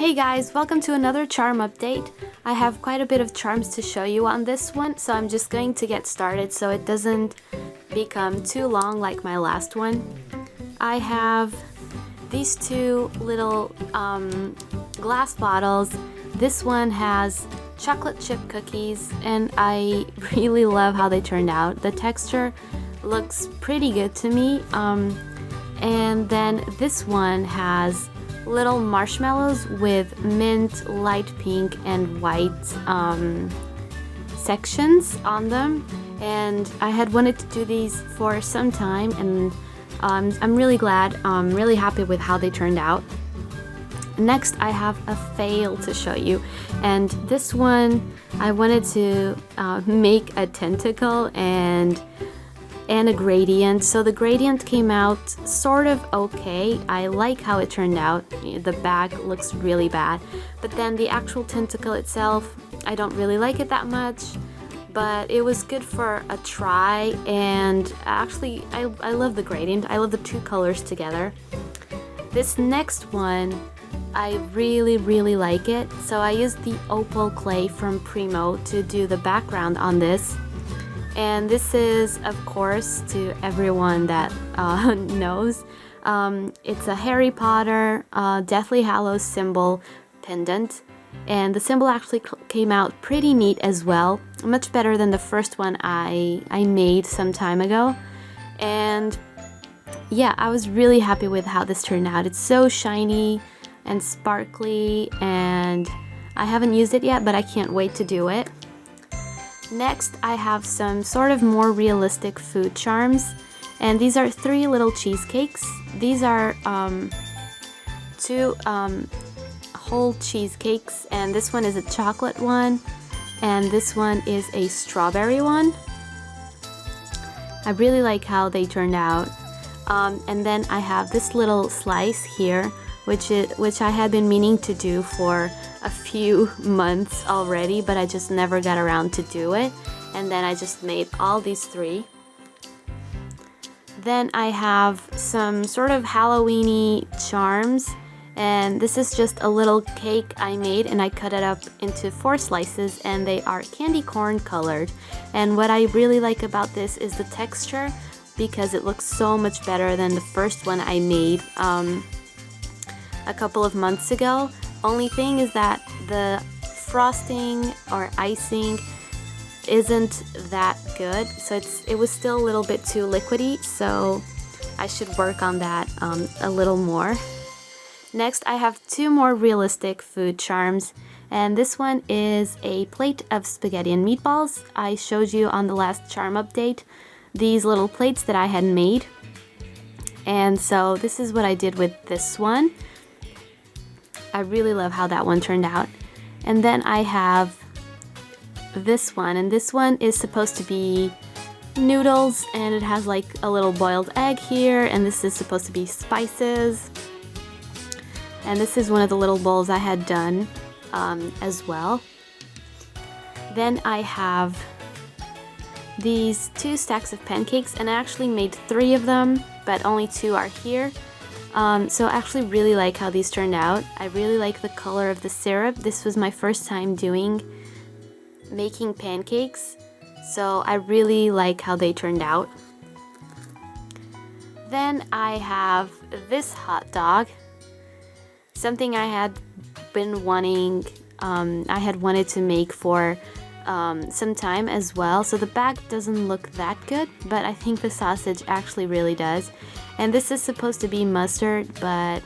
Hey guys, welcome to another charm update. I have quite a bit of charms to show you on this one, so I'm just going to get started so it doesn't become too long like my last one. I have these two little glass bottles. This one has chocolate chip cookies and I really love how they turned out. The texture looks pretty good to me. And then this one has little marshmallows with mint, light pink, and white sections on them. And I had wanted to do these for some time, and I'm really glad. I'm really happy with how they turned out. Next, I have a fail to show you, and this one I wanted to make a tentacle and a gradient. So the gradient came out sort of okay. I like how it turned out. The back looks really bad, but then the actual tentacle itself, I don't really like it that much, but it was good for a try. And actually I love the gradient. I love the two colors together. This next one, I really like it. So I used the opal clay from Primo to do the background on this. And this is, of course, to everyone that knows, it's a Harry Potter Deathly Hallows symbol pendant. And the symbol actually came out pretty neat as well, much better than the first one I made some time ago. And yeah, I was really happy with how this turned out. It's so shiny and sparkly, and I haven't used it yet, but I can't wait to do it. Next, I have some sort of more realistic food charms, and these are 3 little cheesecakes. These are 2 whole cheesecakes, and this one is a chocolate one, and this one is a strawberry one. I really like how they turned out. And then I have this little slice here, which I had been meaning to do for a few months already, but I just never got around to do it. And then I just made all these 3. Then I have some sort of Halloween-y charms, and this is just a little cake I made, and I cut it up into 4 slices, and they are candy corn colored. And what I really like about this is the texture, because it looks so much better than the first one I made a couple of months ago. Only thing is that the frosting or icing isn't that good, so it was still a little bit too liquidy, so I should work on that a little more. Next, I have 2 more realistic food charms, and this one is a plate of spaghetti and meatballs. I showed you on the last charm update these little plates that I had made, and so this is what I did with this one. I really love how that one turned out. And then I have this one, and this one is supposed to be noodles, and it has like a little boiled egg here, and this is supposed to be spices. And this is one of the little bowls I had done as well. Then I have these 2 stacks of pancakes, and I actually made 3 of them, but only 2 are here. So I actually really like how these turned out. I really like the color of the syrup. This was my first time making pancakes, so I really like how they turned out. Then I have this hot dog, something I had been wanting, I had wanted to make for some time as well. So the back doesn't look that good, but I think the sausage actually really does. And this is supposed to be mustard, but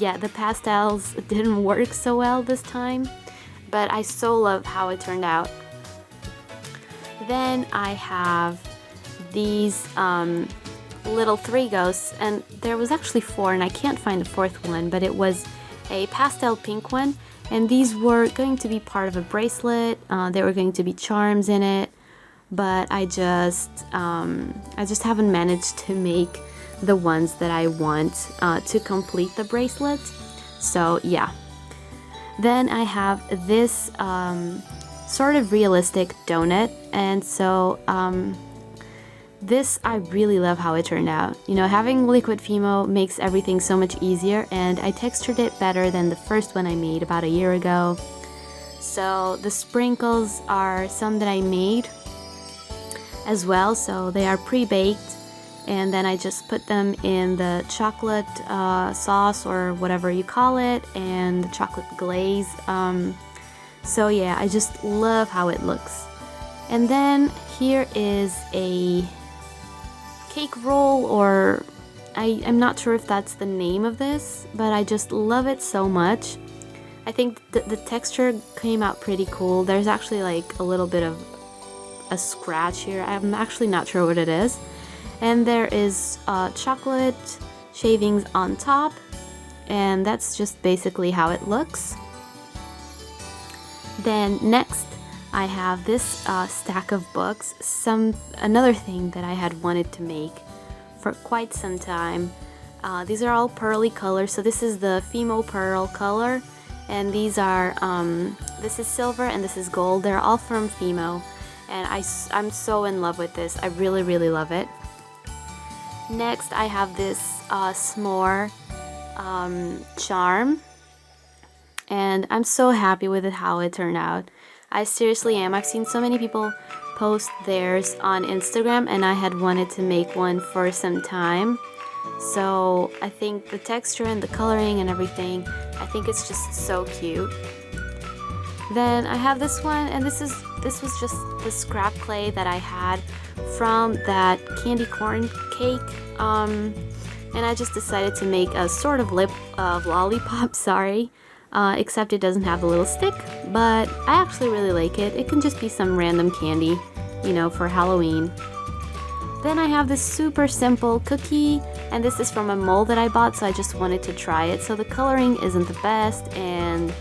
yeah, the pastels didn't work so well this time, but I so love how it turned out. Then I have these little 3 ghosts, and there was actually 4, and I can't find the 4th one, but it was a pastel pink one, and these were going to be part of a bracelet. There were going to be charms in it, but I just haven't managed to make the ones that I want to complete the bracelet. So yeah. Then I have this sort of realistic donut, and so This, I really love how it turned out. You know, having liquid Fimo makes everything so much easier, and I textured it better than the first one I made about a year ago. So the sprinkles are some that I made as well, so they are pre-baked, and then I just put them in the chocolate sauce or whatever you call it, and the chocolate glaze. So yeah, I just love how it looks. And then here is a cake roll, or I'm not sure if that's the name of this, but I just love it so much. I think the texture came out pretty cool. There's actually like a little bit of a scratch here. I'm actually not sure what it is. And there is chocolate shavings on top, and that's just basically how it looks. Then next I have this stack of books, another thing that I had wanted to make for quite some time. These are all pearly colors, so this is the Fimo Pearl color, and these are this is silver and this is gold. They're all from Fimo, and I'm so in love with this. I really love it. Next I have this s'more charm, and I'm so happy with it, how it turned out. I seriously am. I've seen so many people post theirs on Instagram, and I had wanted to make one for some time. So I think the texture and the coloring and everything, I think it's just so cute. Then I have this one, and this was just the scrap clay that I had from that candy corn cake, and I just decided to make a sort of lollipop, sorry, except it doesn't have the little stick, but I actually really like it. It can just be some random candy, you know, for Halloween. Then I have this super simple cookie, and this is from a mold that I bought, so I just wanted to try it. So the coloring isn't the best, and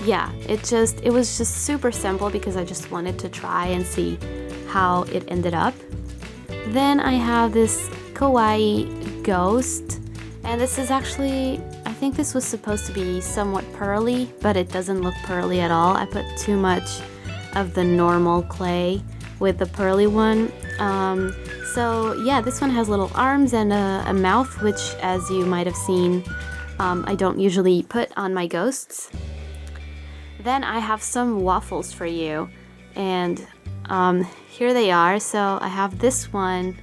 yeah, it was just super simple because I just wanted to try and see how it ended up. Then I have this kawaii ghost, and this is actually, I think this was supposed to be somewhat pearly, but it doesn't look pearly at all. I put too much of the normal clay with the pearly one. So yeah, this one has little arms and a mouth, which, as you might have seen, I don't usually put on my ghosts. Then I have some waffles for you, and here they are. So I have this one,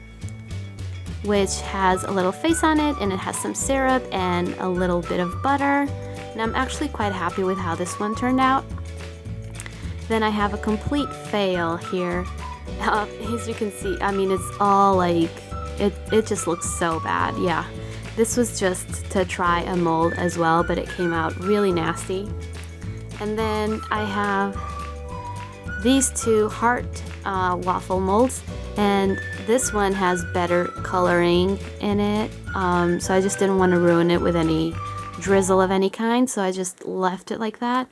which has a little face on it, and it has some syrup and a little bit of butter, and I'm actually quite happy with how this one turned out. Then I have a complete fail here. As you can see, I mean, it's all like, it just looks so bad. Yeah, this was just to try a mold as well, but it came out really nasty. And then I have these two heart waffle molds, and this one has better coloring in it, so I just didn't want to ruin it with any drizzle of any kind, so I just left it like that.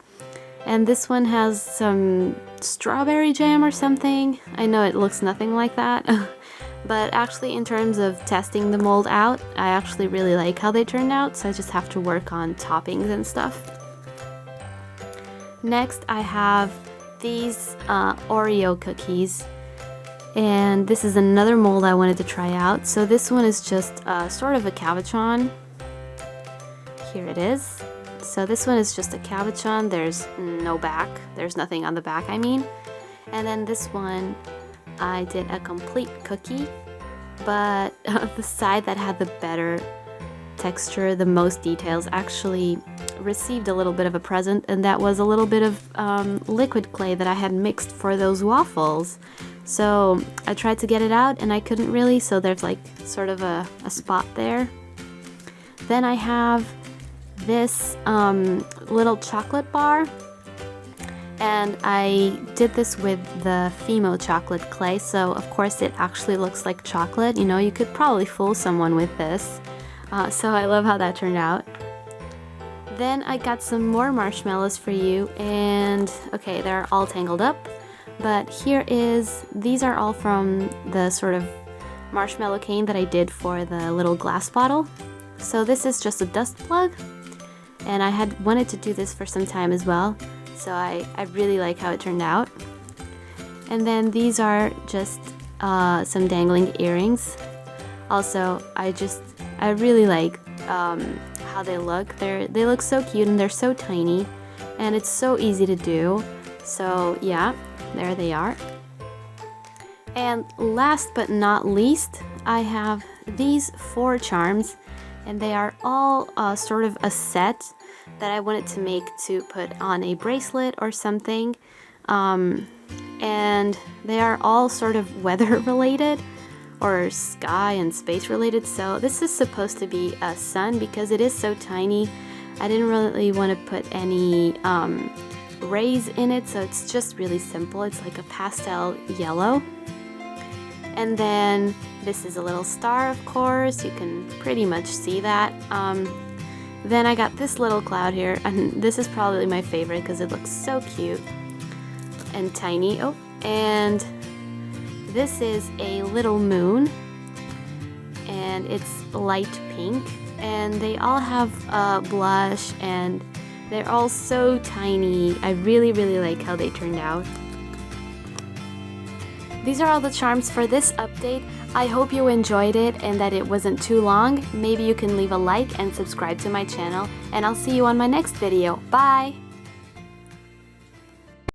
And this one has some strawberry jam or something. I know it looks nothing like that, but actually in terms of testing the mold out, I actually really like how they turned out, so I just have to work on toppings and stuff. Next I have these Oreo cookies, and this is another mold I wanted to try out. So this one is just sort of a cabochon. Here it is. So this one is just a cabochon. There's no back. There's nothing on the back, I mean. And then this one, I did a complete cookie, but the side that had the better texture, the most details, actually received a little bit of a present, and that was a little bit of liquid clay that I had mixed for those waffles. So I tried to get it out and I couldn't really, so there's like sort of a spot there. Then I have this little chocolate bar, and I did this with the Fimo chocolate clay, so of course it actually looks like chocolate. You know, you could probably fool someone with this, so I love how that turned out. Then I got some more marshmallows for you, and okay, they're all tangled up, but these are all from the sort of marshmallow cane that I did for the little glass bottle. So this is just a dust plug, and I had wanted to do this for some time as well, so I really like how it turned out. And then these are just some dangling earrings. Also, I really like how they look. They look so cute and they're so tiny, and it's so easy to do. So yeah, there they are. And last but not least, I have these 4 charms, and they are all sort of a set that I wanted to make to put on a bracelet or something. And they are all sort of weather related or sky and space related. So this is supposed to be a sun because it is so tiny. I didn't really want to put any rays in it, so it's just really simple. It's like a pastel yellow. And then this is a little star, of course. You can pretty much see that. Then I got this little cloud here, and this is probably my favorite because it looks so cute and tiny. Oh, and this is a little moon, and it's light pink, and they all have blush, and they're all so tiny. I really like how they turned out. These are all the charms for this update. I hope you enjoyed it and that it wasn't too long. Maybe you can leave a like and subscribe to my channel, and I'll see you on my next video. Bye!